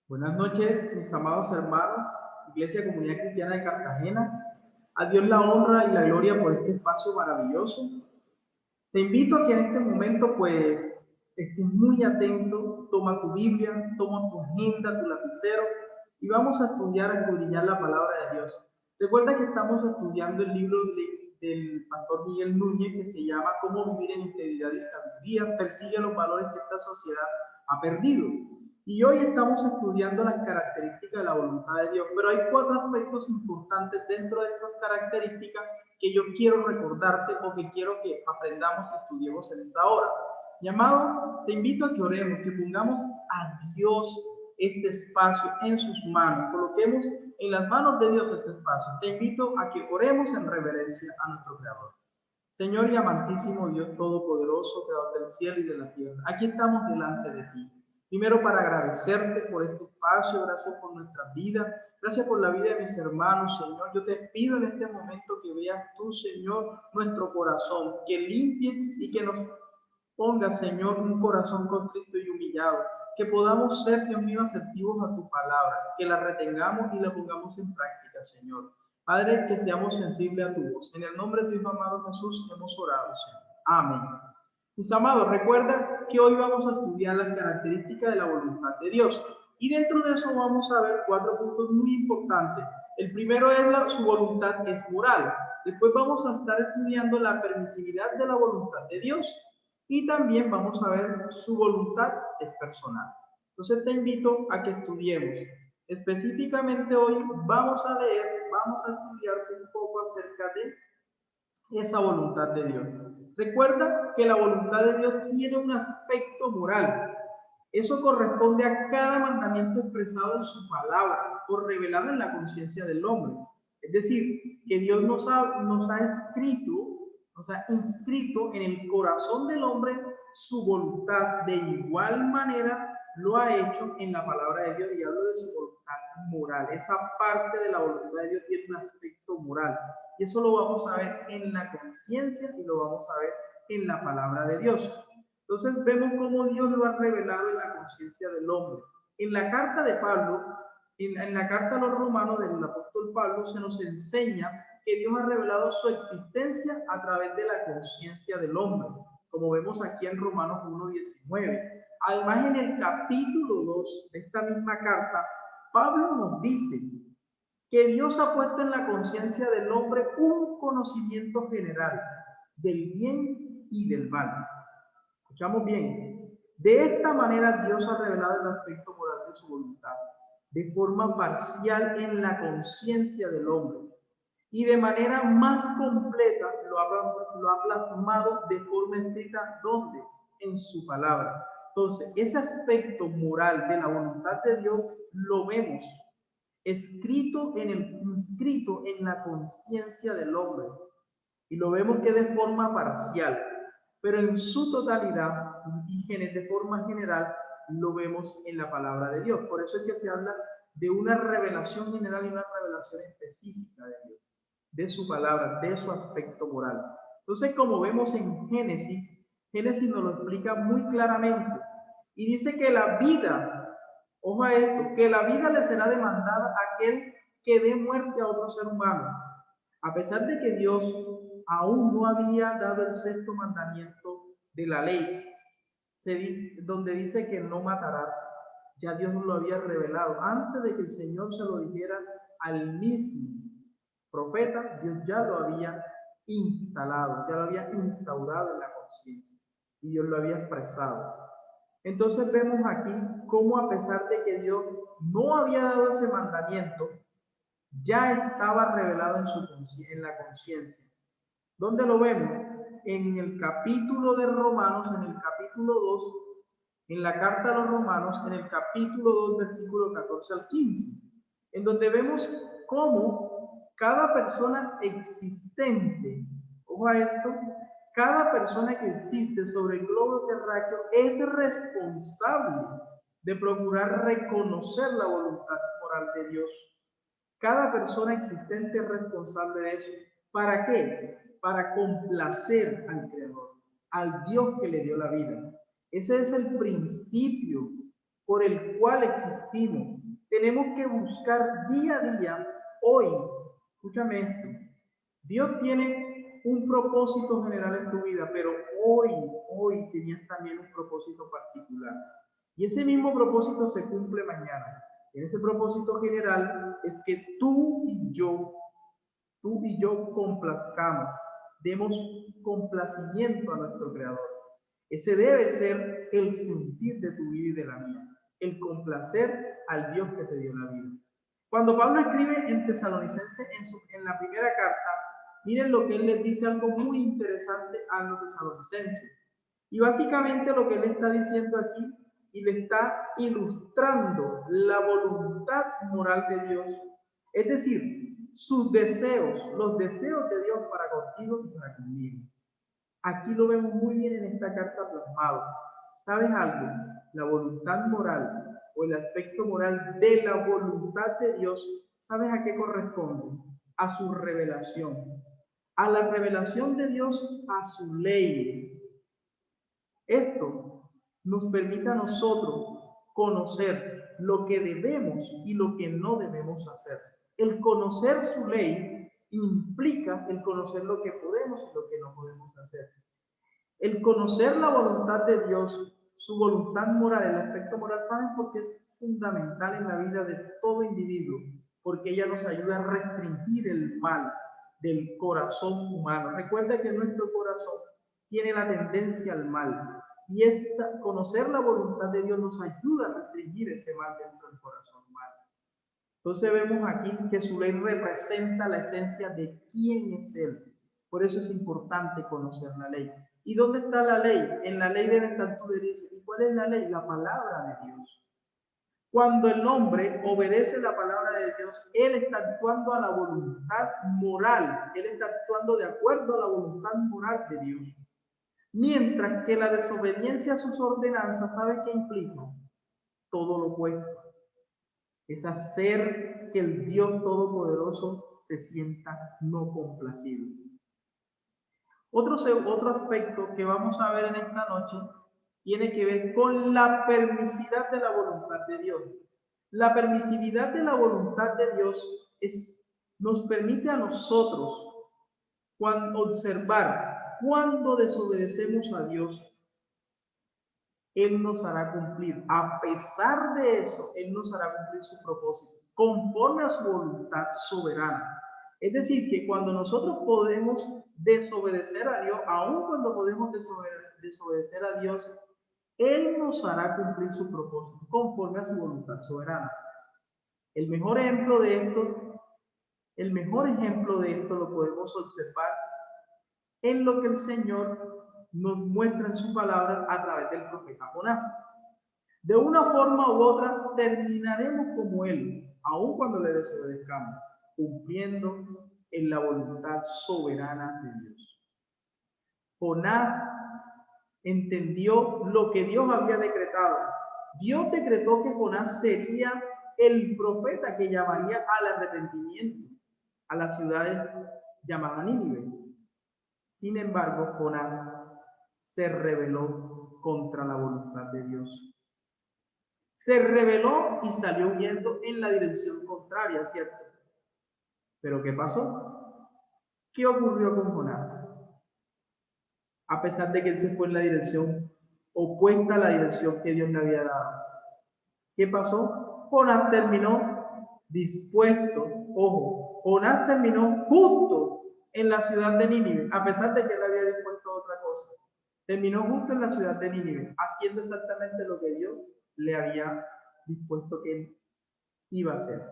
Buenas noches, mis amados hermanos, Iglesia Comunidad Cristiana de Cartagena. A Dios la honra y la gloria por este espacio maravilloso. Te invito a que en este momento, pues, estés muy atento, toma tu Biblia, toma tu agenda, tu lapicero, y vamos a estudiar, a escudriñar la palabra de Dios. Recuerda que estamos estudiando el libro del pastor Miguel Núñez, que se llama Cómo vivir en integridad y sabiduría, persigue los valores que esta sociedad ha perdido. Y hoy estamos estudiando las características de la voluntad de Dios, pero hay cuatro aspectos importantes dentro de esas características que yo quiero recordarte o que quiero que aprendamos y estudiemos en esta hora. Mi amado, te invito a que oremos, que pongamos a Dios este espacio en sus manos, coloquemos en las manos de Dios este espacio. Te invito a que oremos en reverencia a nuestro Creador. Señor y amantísimo Dios Todopoderoso, Creador del cielo y de la tierra, aquí estamos delante de ti. Primero para agradecerte por este espacio, gracias por nuestra vida, gracias por la vida de mis hermanos, Señor. Yo te pido en este momento que veas tú, Señor, nuestro corazón, que limpie y que nos ponga, Señor, un corazón contrito y humillado, que podamos ser, Dios mío, asertivos a tu palabra, que la retengamos y la pongamos en práctica, Señor. Padre, que seamos sensibles a tu voz. En el nombre de tu Hijo amado Jesús hemos orado, Señor. Amén. Mis amados, recuerda que hoy vamos a estudiar las características de la voluntad de Dios. Y dentro de eso vamos a ver cuatro puntos muy importantes. El primero es su voluntad es moral. Después vamos a estar estudiando la permisividad de la voluntad de Dios. Y también vamos a ver su voluntad es personal. Entonces te invito a que estudiemos. Específicamente hoy vamos a leer, vamos a estudiar un poco acerca de esa voluntad de Dios. Recuerda que la voluntad de Dios tiene un aspecto moral. Eso corresponde a cada mandamiento expresado en su palabra o revelado en la conciencia del hombre. Es decir, que Dios nos ha escrito, nos ha inscrito en el corazón del hombre su voluntad. De igual manera lo ha hecho en la palabra de Dios, y hablo de su voluntad moral. Esa parte de la voluntad de Dios tiene un aspecto moral. Y eso lo vamos a ver en la conciencia y lo vamos a ver en la palabra de Dios. Entonces vemos cómo Dios lo ha revelado en la conciencia del hombre. En la carta de Pablo, en la carta a los romanos del apóstol Pablo, se nos enseña que Dios ha revelado su existencia a través de la conciencia del hombre, como vemos aquí en Romanos 1:19. Además, en el capítulo 2 de esta misma carta, Pablo nos dice que Dios ha puesto en la conciencia del hombre un conocimiento general del bien y del mal. Escuchamos bien. De esta manera Dios ha revelado el aspecto moral de su voluntad, de forma parcial en la conciencia del hombre, y de manera más completa lo ha plasmado de forma escrita, ¿dónde? En su palabra. Entonces, ese aspecto moral de la voluntad de Dios lo vemos inscrito en la conciencia del hombre, y lo vemos que de forma parcial, pero en su totalidad y de forma general lo vemos en la palabra de Dios. Por eso es que se habla de una revelación general y una revelación específica de Dios, de su palabra, de su aspecto moral. Entonces, como vemos en Génesis, Génesis nos lo explica muy claramente y dice que la vida, ojo a esto, que la vida le será demandada a aquel que dé muerte a otro ser humano. A pesar de que Dios aún no había dado el sexto mandamiento de la ley, donde dice que no matarás, ya Dios nos lo había revelado. Antes de que el Señor se lo dijera al mismo profeta, Dios ya lo había instalado, ya lo había instaurado en la conciencia y Dios lo había expresado. Entonces vemos aquí cómo, a pesar de que Dios no había dado ese mandamiento, ya estaba revelado en la conciencia. ¿Dónde lo vemos? En el capítulo de Romanos, en el capítulo 2, en la carta a los Romanos, en el capítulo 2, versículo 14 al 15, en donde vemos cómo cada persona existente, ojo a esto, cada persona que existe sobre el globo terráqueo es responsable de procurar reconocer la voluntad moral de Dios. Cada persona existente es responsable de eso. ¿Para qué? Para complacer al Creador, al Dios que le dio la vida. Ese es el principio por el cual existimos. Tenemos que buscar día a día, hoy, escúchame esto, Dios tiene un propósito general en tu vida, pero hoy tenías también un propósito particular. Y ese mismo propósito se cumple mañana. En ese propósito general es que tú y yo complazcamos, demos complacimiento a nuestro Creador. Ese debe ser el sentir de tu vida y de la mía, el complacer al Dios que te dio la vida. Cuando Pablo escribe en Tesalonicenses, en la primera carta, miren lo que él les dice, algo muy interesante a los tesalonicenses. Y básicamente lo que él está diciendo aquí, y le está ilustrando la voluntad moral de Dios, es decir, sus deseos, los deseos de Dios para contigo y para conmigo. Aquí lo vemos muy bien en esta carta plasmado. ¿Sabes algo? La voluntad moral o el aspecto moral de la voluntad de Dios, ¿sabes a qué corresponde? A su revelación. A la revelación de Dios, a su ley. Esto nos permite a nosotros conocer lo que debemos y lo que no debemos hacer. El conocer su ley implica el conocer lo que podemos y lo que no podemos hacer. El conocer la voluntad de Dios, su voluntad moral, el aspecto moral, ¿saben por qué es fundamental en la vida de todo individuo? Porque ella nos ayuda a restringir el mal del corazón humano. Recuerda que nuestro corazón tiene la tendencia al mal y conocer la voluntad de Dios nos ayuda a restringir ese mal dentro del corazón humano. Entonces vemos aquí que su ley representa la esencia de quién es Él. Por eso es importante conocer la ley. ¿Y dónde está la ley? En la ley debe estar tu derecho. ¿Y cuál es la ley? La palabra de Dios. Cuando el hombre obedece la palabra de Dios, él está actuando a la voluntad moral. Él está actuando de acuerdo a la voluntad moral de Dios. Mientras que la desobediencia a sus ordenanzas, ¿sabe qué implica? Todo lo opuesto. Es hacer que el Dios Todopoderoso se sienta no complacido. Otro aspecto que vamos a ver en esta noche tiene que ver con la permisividad de la voluntad de Dios. La permisividad de la voluntad de Dios nos permite a nosotros observar cuando desobedecemos a Dios. Él nos hará cumplir. A pesar de eso, Él nos hará cumplir su propósito, conforme a su voluntad soberana. Es decir, que cuando nosotros podemos desobedecer a Dios, aun cuando podemos desobedecer a Dios, Él nos hará cumplir su propósito, conforme a su voluntad soberana. El mejor ejemplo de esto lo podemos observar en lo que el Señor nos muestra en su palabra a través del profeta Jonás. De una forma u otra terminaremos como él, aun cuando le desobedezcamos, cumpliendo en la voluntad soberana de Dios. Jonás entendió lo que Dios había decretado. Dios decretó que Jonás sería el profeta que llamaría al arrepentimiento a las ciudades llamadas Nínive. Sin embargo, Jonás se rebeló contra la voluntad de Dios. Se rebeló y salió huyendo en la dirección contraria, ¿cierto? ¿Pero qué pasó? ¿Qué ocurrió con Jonás? A pesar de que él se fue en la dirección opuesta a la dirección que Dios le había dado. ¿Qué pasó? Jonás terminó dispuesto, ojo, Jonás terminó justo en la ciudad de Nínive, a pesar de que él había dispuesto otra cosa. Terminó justo en la ciudad de Nínive, haciendo exactamente lo que Dios le había dispuesto que él iba a hacer.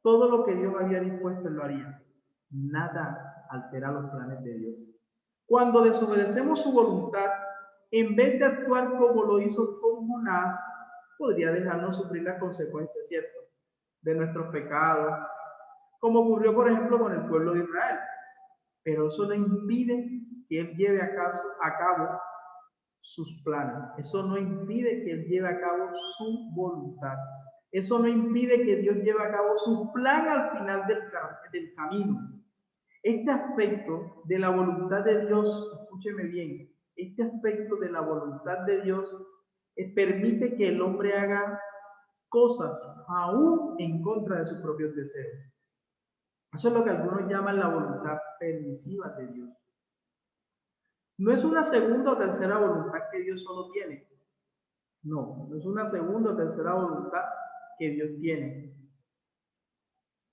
Todo lo que Dios había dispuesto, él lo haría. Nada altera los planes de Dios. Cuando desobedecemos su voluntad, en vez de actuar como lo hizo con Jonás, podría dejarnos sufrir las consecuencias, ¿cierto?, de nuestros pecados, como ocurrió, por ejemplo, con el pueblo de Israel. Pero eso no impide que él lleve a cabo sus planes. Eso no impide que él lleve a cabo su voluntad. Eso no impide que Dios lleve a cabo su plan al final del camino. Este aspecto de la voluntad de Dios, escúcheme bien, este aspecto de la voluntad de Dios permite que el hombre haga cosas aún en contra de sus propios deseos. Eso es lo que algunos llaman la voluntad permisiva de Dios. No es una segunda o tercera voluntad que Dios solo tiene. No, no es una segunda o tercera voluntad que Dios tiene.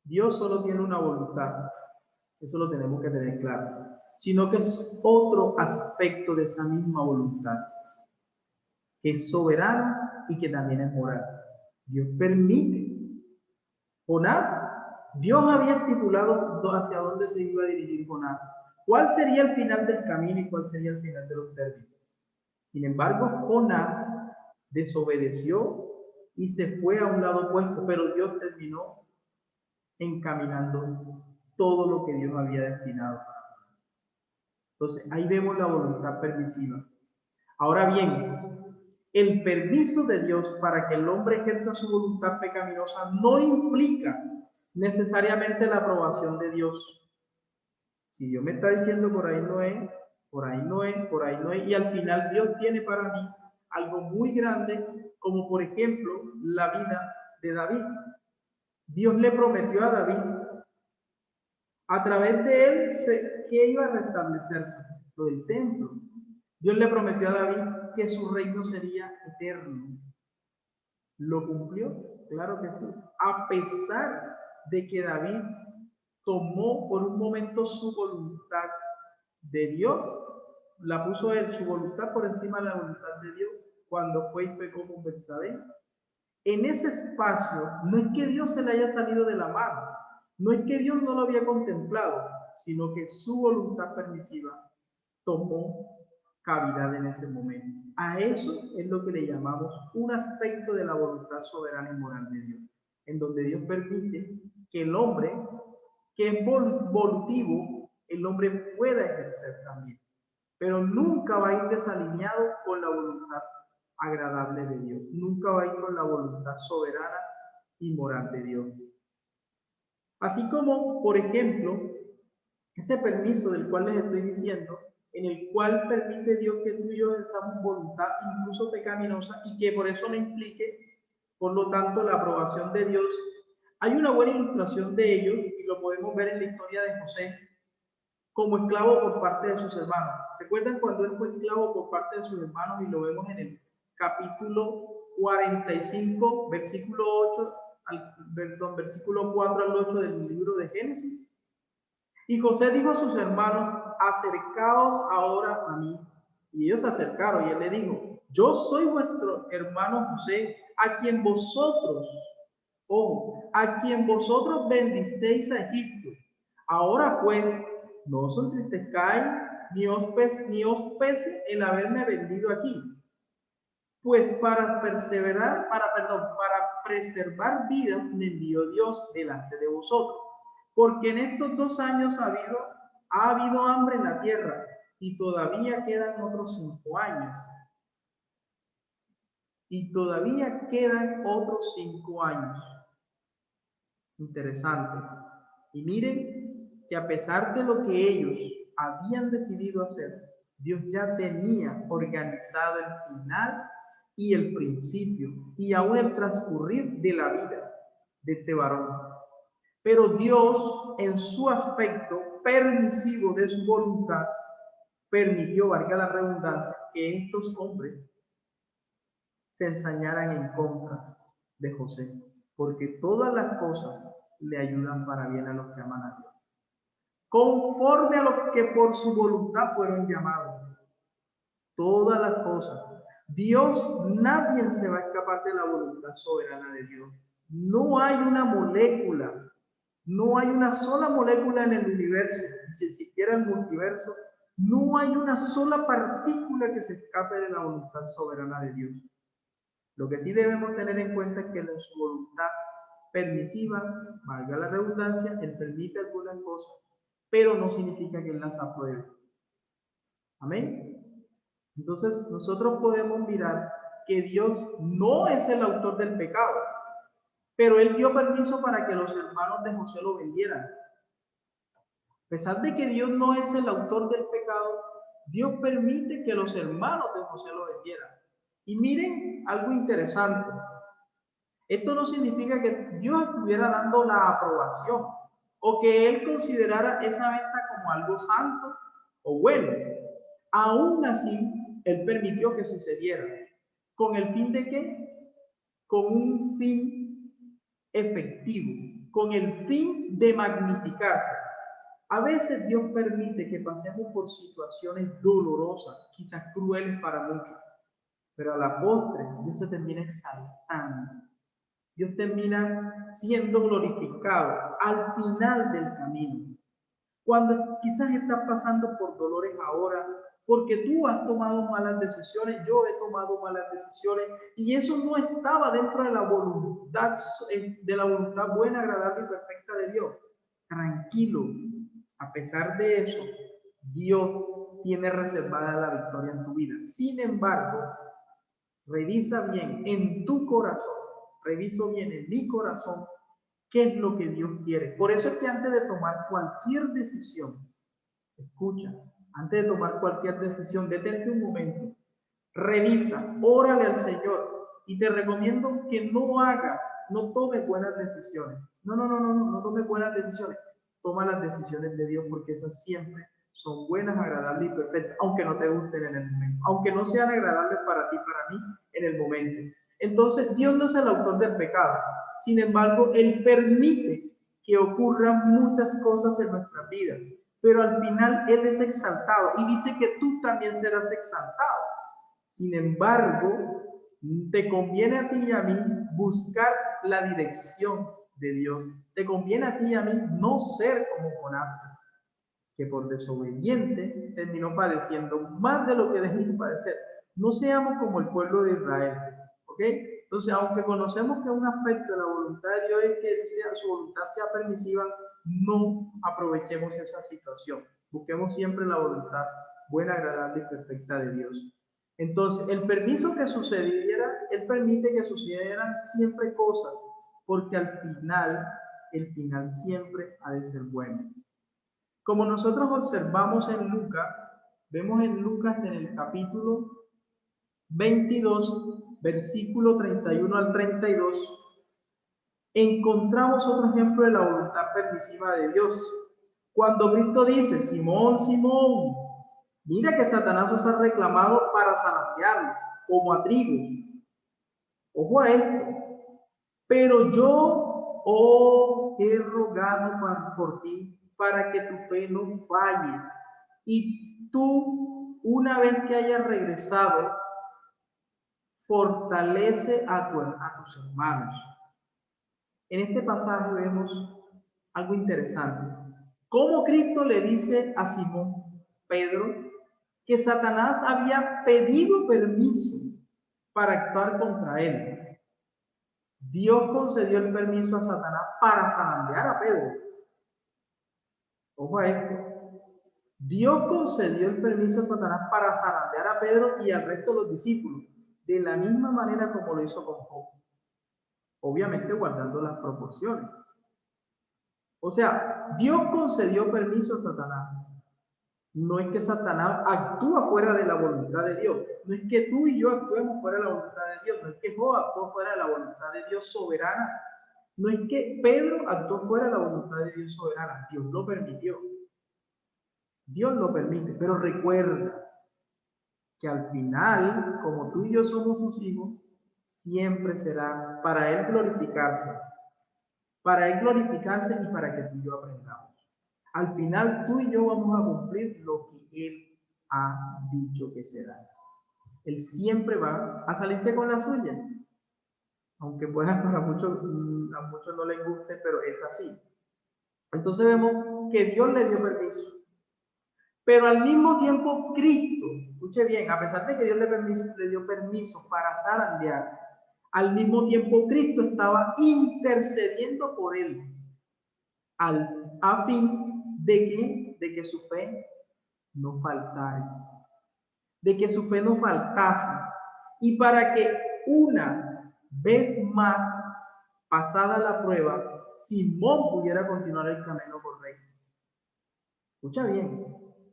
Dios solo tiene una voluntad. Eso lo tenemos que tener claro. Sino que es otro aspecto de esa misma voluntad, que es soberana y que también es moral. Dios permite. Jonás, Dios había estipulado hacia dónde se iba a dirigir Jonás. ¿Cuál sería el final del camino y cuál sería el final de los términos? Sin embargo, Jonás desobedeció y se fue a un lado opuesto, pero Dios terminó encaminando todo lo que Dios había destinado. Entonces, ahí vemos la voluntad permisiva. Ahora bien, el permiso de Dios para que el hombre ejerza su voluntad pecaminosa no implica necesariamente la aprobación de Dios. Si Dios me está diciendo por ahí no es, por ahí no es, por ahí no es, y al final Dios tiene para mí algo muy grande, como por ejemplo la vida de David. Dios le prometió a David, a través de él, que iba a restablecerse lo del templo. Dios le prometió a David que su reino sería eterno. ¿Lo cumplió? Claro que sí. A pesar de que David tomó por un momento su voluntad de Dios, la puso él, su voluntad por encima de la voluntad de Dios, cuando fue y pecó con Betsabé. En ese espacio, no es que Dios se le haya salido de la mano, no es que Dios no lo había contemplado, sino que su voluntad permisiva tomó cavidad en ese momento. A eso es lo que le llamamos un aspecto de la voluntad soberana y moral de Dios, en donde Dios permite que el hombre, que es volutivo, el hombre pueda ejercer también, pero nunca va a ir desalineado con la voluntad agradable de Dios, nunca va a ir con la voluntad soberana y moral de Dios. Así como, por ejemplo, ese permiso del cual les estoy diciendo, en el cual permite Dios que tú y yo ejerzamos voluntad incluso pecaminosa y que por eso no implique, por lo tanto, la aprobación de Dios. Hay una buena ilustración de ello y lo podemos ver en la historia de José como esclavo por parte de sus hermanos. ¿Recuerdan cuando él fue esclavo por parte de sus hermanos? Y lo vemos en el capítulo 45, versículo 8, versículo 4 al 8 del libro de Génesis. Y José dijo a sus hermanos, acercaos ahora a mí. Y ellos se acercaron y él le dijo, yo soy vuestro hermano José, a quien vosotros, a quien vosotros bendisteis a Egipto. Ahora pues, no os entristezcáis, ni os pese el haberme vendido aquí. Pues para preservar vidas me envió Dios delante de vosotros. Porque en estos 2 años ha habido hambre en la tierra y todavía quedan otros 5 años. Y todavía quedan otros 5 años. Interesante. Y miren que a pesar de lo que ellos habían decidido hacer, Dios ya tenía organizado el final y el principio y aún el transcurrir de la vida de este varón. Pero Dios, en su aspecto permisivo de su voluntad, permitió, valga la redundancia, que estos hombres se ensañaran en contra de José, porque todas las cosas le ayudan para bien a los que aman a Dios, conforme a los que por su voluntad fueron llamados. Todas las cosas. Dios, nadie se va a escapar de la voluntad soberana de Dios. No hay una molécula, no hay una sola molécula en el universo, si existiera el multiverso, no hay una sola partícula que se escape de la voluntad soberana de Dios. Lo que sí debemos tener en cuenta es que en su voluntad permisiva, valga la redundancia, Él permite algunas cosas, pero no significa que Él las apruebe. Amén. Entonces, nosotros podemos mirar que Dios no es el autor del pecado, pero Él dio permiso para que los hermanos de José lo vendieran. A pesar de que Dios no es el autor del pecado, Dios permite que los hermanos de José lo vendieran. Y miren algo interesante. Esto no significa que Dios estuviera dando la aprobación o que Él considerara esa venta como algo santo o bueno. Aún así, Él permitió que sucediera. ¿Con el fin de qué? Con un fin efectivo, con el fin de magnificarse. A veces Dios permite que pasemos por situaciones dolorosas, quizás crueles para muchos, pero a la postre Dios se termina exaltando. Dios termina siendo glorificado al final del camino. Cuando quizás estás pasando por dolores ahora, porque tú has tomado malas decisiones, yo he tomado malas decisiones, y eso no estaba dentro de la voluntad buena, agradable y perfecta de Dios. Tranquilo, a pesar de eso, Dios tiene reservada la victoria en tu vida. Sin embargo, revisa bien en tu corazón, reviso bien en mi corazón, qué es lo que Dios quiere. Por eso es que antes de tomar cualquier decisión, escucha, antes de tomar cualquier decisión, detente un momento, revisa, órale al Señor y te recomiendo que no tomes buenas decisiones. No tomes buenas decisiones. Toma las decisiones de Dios porque esas siempre son buenas, agradables y perfectas, aunque no te gusten en el momento, aunque no sean agradables para ti, para mí, en el momento. Entonces, Dios no es el autor del pecado. Sin embargo, Él permite que ocurran muchas cosas en nuestra vida, pero al final Él es exaltado y dice que tú también serás exaltado. Sin embargo, te conviene a ti y a mí buscar la dirección de Dios. Te conviene a ti y a mí no ser como Jonás, que por desobediente terminó padeciendo más de lo que debía padecer. No seamos como el pueblo de Israel, ¿ok? Entonces, aunque conocemos que un aspecto de la voluntad de Dios es que su voluntad sea permisiva, no aprovechemos esa situación. Busquemos siempre la voluntad buena, agradable y perfecta de Dios. Entonces, el permiso que sucediera, Él permite que sucedieran siempre cosas, porque al final, el final siempre ha de ser bueno. Como nosotros observamos en Lucas, vemos en Lucas en el capítulo 22, versículo 31 al 32, encontramos otro ejemplo de la voluntad permisiva de Dios. Cuando Cristo dice, Simón, Simón, mira que Satanás os ha reclamado para zarandearlo, como a trigo. Ojo a esto. Pero yo, he rogado por ti para que tu fe no falle. Y tú, una vez que hayas regresado, fortalece a tus hermanos. En este pasaje vemos algo interesante. Cómo Cristo le dice a Simón Pedro que Satanás había pedido permiso para actuar contra él. Dios concedió el permiso a Satanás para zarandear a Pedro. Ojo a esto. Dios concedió el permiso a Satanás para zarandear a Pedro y al resto de los discípulos, de la misma manera como lo hizo con Job. Obviamente guardando las proporciones. O sea, Dios concedió permiso a Satanás. No es que Satanás actúa fuera de la voluntad de Dios. No es que tú y yo actuemos fuera de la voluntad de Dios. No es que Job actuó fuera de la voluntad de Dios soberana. No es que Pedro actuó fuera de la voluntad de Dios soberana. Dios lo permitió. Dios lo permite. Pero recuerda que al final, como tú y yo somos sus hijos, siempre será para Él glorificarse. Para Él glorificarse y para que tú y yo aprendamos. Al final, tú y yo vamos a cumplir lo que Él ha dicho que será. Él siempre va a salirse con la suya. Aunque pueda a muchos no les guste, pero es así. Entonces vemos que Dios le dio permiso. Pero al mismo tiempo Cristo, escuche bien, a pesar de que Dios le dio permiso para zarandear, al mismo tiempo Cristo estaba intercediendo por él, a fin de que su fe no faltara, de que su fe no faltase, y para que una vez más, pasada la prueba, Simón pudiera continuar el camino correcto. Escucha bien,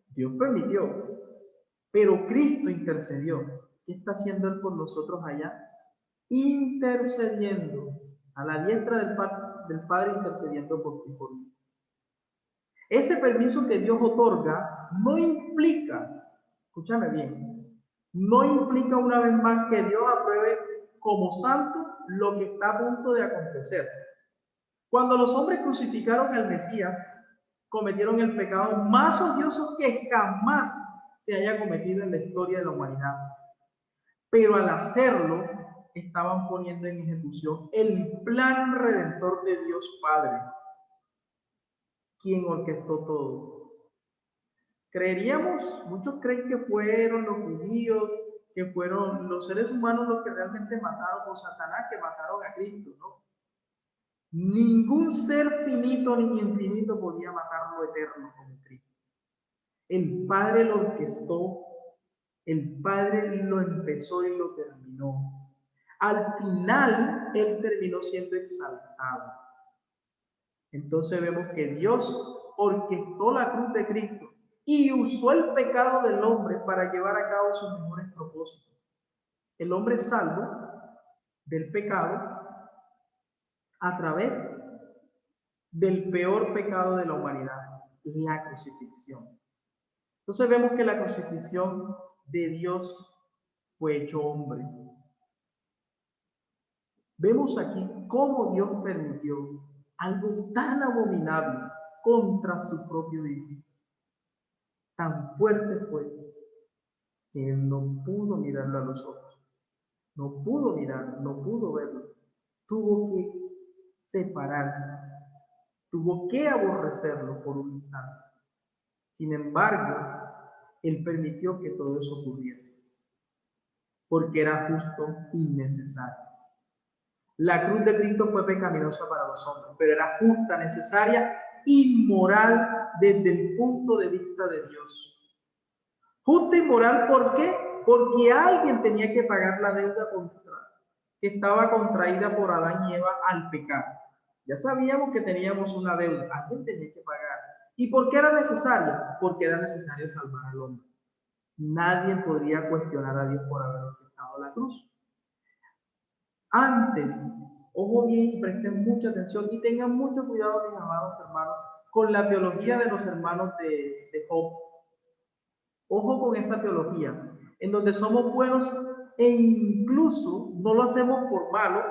Dios permitió, pero Cristo intercedió. ¿Qué está haciendo Él por nosotros allá? intercediendo, a la diestra del Padre intercediendo por ti y por mí. Ese permiso que Dios otorga no implica, escúchame bien, no implica una vez más que Dios apruebe como santo lo que está a punto de acontecer. Cuando los hombres crucificaron al Mesías, cometieron el pecado más odioso que jamás se haya cometido en la historia de la humanidad. Pero al hacerlo, estaban poniendo en ejecución el plan redentor de Dios Padre, quien orquestó todo. Creeríamos, muchos creen que fueron los judíos, que fueron los seres humanos los que realmente mataron, o Satanás que mataron a Cristo, ¿no? Ningún ser finito ni infinito podía matar lo eterno como Cristo. El Padre lo orquestó, el Padre lo empezó y lo terminó. Al final, Él terminó siendo exaltado. Entonces vemos que Dios orquestó la cruz de Cristo y usó el pecado del hombre para llevar a cabo sus mejores propósitos. El hombre es salvo del pecado a través del peor pecado de la humanidad, la crucifixión. Entonces vemos que la crucifixión de Dios fue hecho hombre. Vemos aquí cómo Dios permitió algo tan abominable contra su propio Hijo. Tan fuerte fue que Él no pudo mirarlo a los ojos. No pudo mirarlo, no pudo verlo. Tuvo que separarse. Tuvo que aborrecerlo por un instante. Sin embargo, Él permitió que todo eso ocurriera, porque era justo y necesario. La cruz de Cristo fue pecaminosa para los hombres, pero era justa, necesaria y moral desde el punto de vista de Dios. Justa y moral, ¿por qué? Porque alguien tenía que pagar la deuda que estaba contraída por Adán y Eva al pecar. Ya sabíamos que teníamos una deuda, alguien tenía que pagar. ¿Y por qué era necesario? Porque era necesario salvar al hombre. Nadie podría cuestionar a Dios por haber orquestado la cruz. Antes, ojo bien y presten mucha atención y tengan mucho cuidado, mis amados hermanos, con la teología de los hermanos de Job. Ojo con esa teología, en donde somos buenos e incluso no lo hacemos por malo.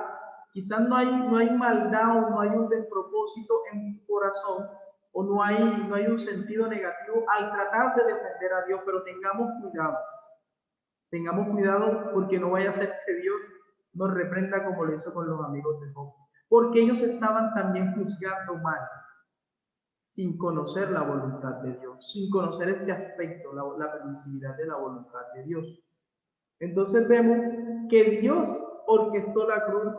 Quizás no hay maldad o no hay un despropósito en tu corazón o no hay un sentido negativo al tratar de defender a Dios, pero tengamos cuidado. Tengamos cuidado porque no vaya a ser que Dios nos reprenda como lo hizo con los amigos de Job. Porque ellos estaban también juzgando mal, sin conocer la voluntad de Dios, sin conocer este aspecto, la permisividad de la voluntad de Dios. Entonces vemos que Dios orquestó la cruz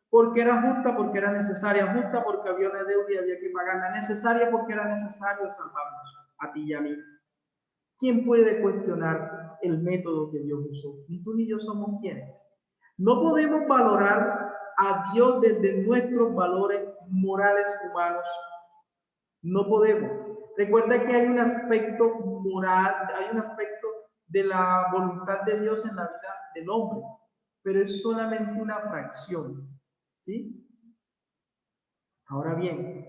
porque era justa, porque era necesaria, justa porque había una deuda y había que pagarla, necesaria porque era necesario salvarnos a ti y a mí. ¿Quién puede cuestionar el método que Dios usó? Ni tú ni yo somos quienes. No podemos valorar a Dios desde nuestros valores morales humanos. No podemos. Recuerda que hay un aspecto moral, hay un aspecto de la voluntad de Dios en la vida del hombre, pero es solamente una fracción, ¿sí? Ahora bien,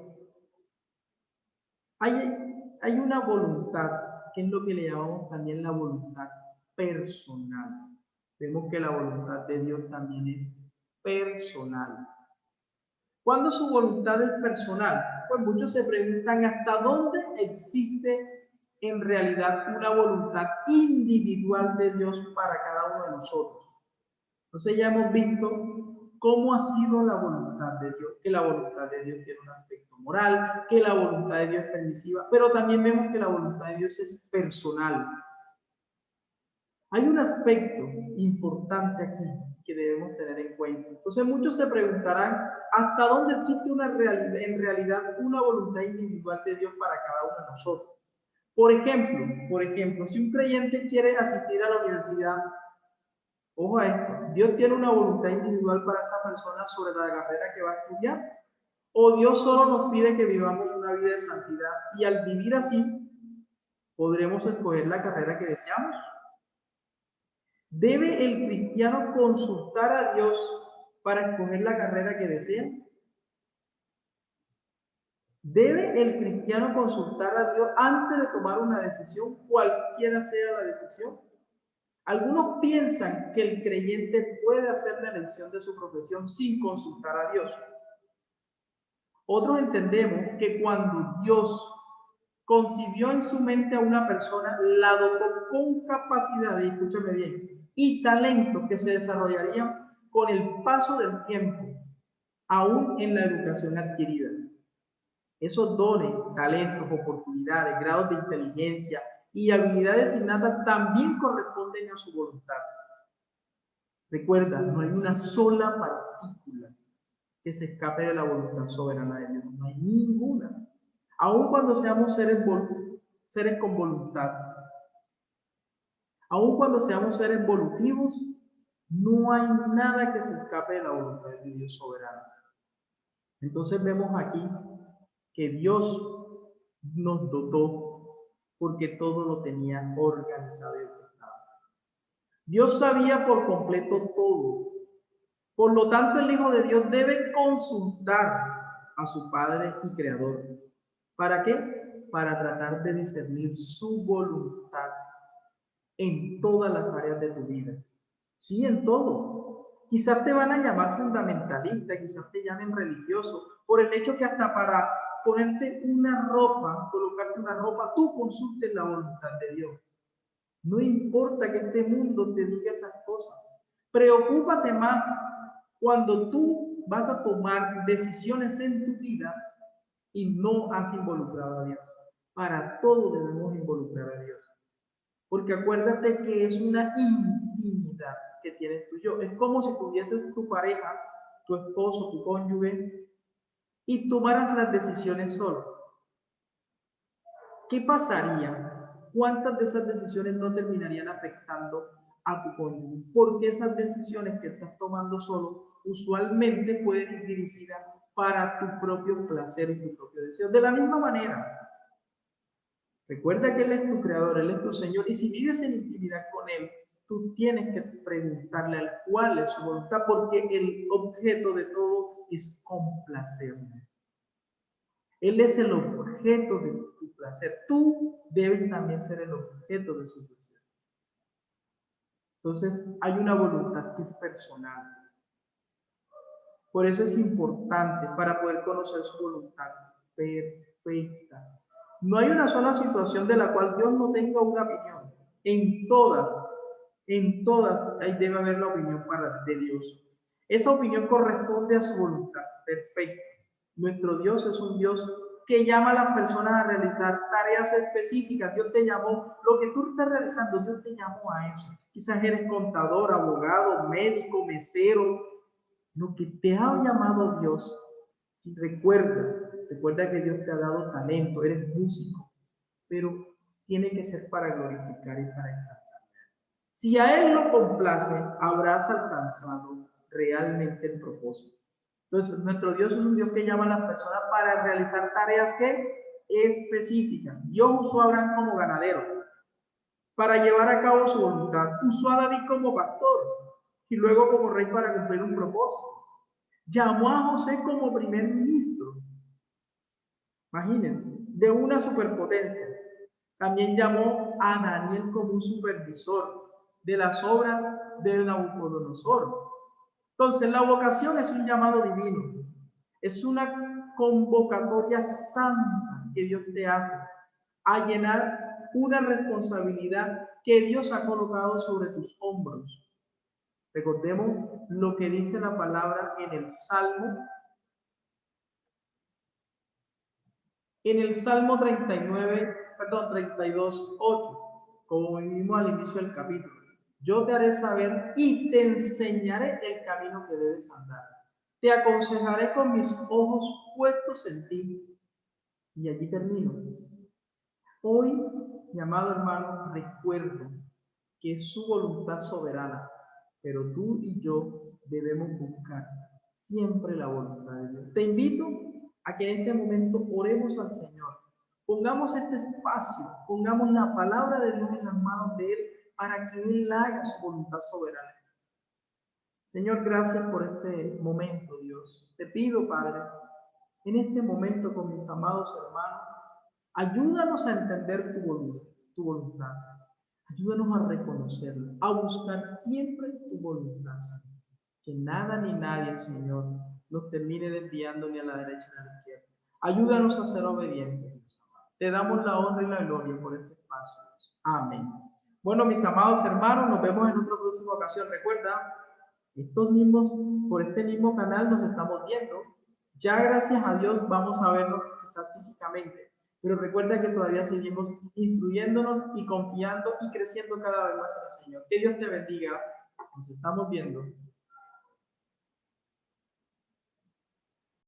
hay una voluntad, que es lo que le llamamos también la voluntad personal. Vemos que la voluntad de Dios también es personal. ¿Cuándo su voluntad es personal? Pues muchos se preguntan hasta dónde existe en realidad una voluntad individual de Dios para cada uno de nosotros. Entonces ya hemos visto cómo ha sido la voluntad de Dios, que la voluntad de Dios tiene un aspecto moral, que la voluntad de Dios es permisiva, pero también vemos que la voluntad de Dios es personal. Hay un aspecto importante aquí que debemos tener en cuenta. Entonces muchos se preguntarán hasta dónde existe en realidad una voluntad individual de Dios para cada uno de nosotros. Por ejemplo, si un creyente quiere asistir a la universidad, ojo a esto, Dios tiene una voluntad individual para esa persona sobre la carrera que va a estudiar, o Dios solo nos pide que vivamos una vida de santidad y al vivir así podremos escoger la carrera que deseamos. ¿Debe el cristiano consultar a Dios para escoger la carrera que desea? ¿Debe el cristiano consultar a Dios antes de tomar una decisión, cualquiera sea la decisión? Algunos piensan que el creyente puede hacer la elección de su profesión sin consultar a Dios. Otros entendemos que cuando Dios concibió en su mente a una persona, la dotó con capacidades, escúchame bien, y talentos que se desarrollarían con el paso del tiempo, aún en la educación adquirida. Esos dones, talentos, oportunidades, grados de inteligencia y habilidades innatas también corresponden a su voluntad. Recuerda, no hay una sola partícula que se escape de la voluntad soberana de Dios. No hay ninguna. Aun cuando seamos seres con voluntad, aun cuando seamos seres evolutivos, no hay nada que se escape de la voluntad de Dios soberano. Entonces vemos aquí que Dios nos dotó porque todo lo tenía organizado y ordenado. Dios sabía por completo todo. Por lo tanto, el Hijo de Dios debe consultar a su Padre y Creador. ¿Para qué? Para tratar de discernir su voluntad en todas las áreas de tu vida. Sí, en todo. Quizás te van a llamar fundamentalista, quizás te llamen religioso, por el hecho que hasta para ponerte una ropa, colocarte una ropa, tú consultes la voluntad de Dios. No importa que este mundo te diga esas cosas. Preocúpate más cuando tú vas a tomar decisiones en tu vida y no has involucrado a Dios. Para todo debemos involucrar a Dios. Porque acuérdate que es una intimidad que tienes tú y yo. Es como si tuvieses tu pareja, tu esposo, tu cónyuge, y tomaras las decisiones solo. ¿Qué pasaría? ¿Cuántas de esas decisiones no terminarían afectando a tu cónyuge? Porque esas decisiones que estás tomando solo usualmente pueden ir dirigidas para tu propio placer y tu propio deseo. De la misma manera, recuerda que Él es tu creador, Él es tu Señor, y si vives en intimidad con Él, tú tienes que preguntarle al cuál es su voluntad, porque el objeto de todo es complacerle. Él es el objeto de tu placer. Tú debes también ser el objeto de su placer. Entonces, hay una voluntad que es personal. Por eso es importante para poder conocer su voluntad perfecta. No hay una sola situación de la cual Dios no tenga una opinión. En todas, ahí debe haber la opinión de Dios. Esa opinión corresponde a su voluntad perfecta. Nuestro Dios es un Dios que llama a las personas a realizar tareas específicas. Dios te llamó, lo que tú estás realizando, Dios te llamó a eso. Quizás eres contador, abogado, médico, mesero. Lo que te ha llamado Dios, si recuerda que Dios te ha dado talento, eres músico, pero tiene que ser para glorificar y para exaltar. Si a Él lo complace, habrás alcanzado realmente el propósito. Entonces, nuestro Dios es un Dios que llama a las personas para realizar tareas que específicas. Dios usó a Abraham como ganadero para llevar a cabo su voluntad. Usó a David como pastor y luego como rey para cumplir un propósito. Llamó a José como primer ministro. Imagínense, de una superpotencia. También llamó a Daniel como un supervisor de las obras de Nabucodonosor. Entonces, la vocación es un llamado divino. Es una convocatoria santa que Dios te hace a llenar una responsabilidad que Dios ha colocado sobre tus hombros. Recordemos lo que dice la palabra en el Salmo 32, 8, como vimos al inicio del capítulo. Yo te haré saber y te enseñaré el camino que debes andar. Te aconsejaré con mis ojos puestos en ti. Y allí termino. Hoy, mi amado hermano, recuerdo que es su voluntad soberana, pero tú y yo debemos buscar siempre la voluntad de Dios. Te invito a que en este momento oremos al Señor. Pongamos este espacio, pongamos la palabra de Dios en las manos de Él para que Él haga su voluntad soberana. Señor, gracias por este momento, Dios. Te pido, Padre, en este momento con mis amados hermanos, ayúdanos a entender tu voluntad. Ayúdanos a reconocerla, a buscar siempre tu voluntad. Que nada ni nadie, Señor, nos termine desviando ni a la derecha ni a la izquierda. Ayúdanos a ser obedientes, Dios. Te damos la honra y la gloria por este espacio. Amén. Bueno, mis amados hermanos, nos vemos en otra próxima ocasión. Recuerda, por este mismo canal nos estamos viendo. Ya gracias a Dios vamos a vernos quizás físicamente, pero recuerda que todavía seguimos instruyéndonos y confiando y creciendo cada vez más en el Señor. Que Dios te bendiga. Nos estamos viendo.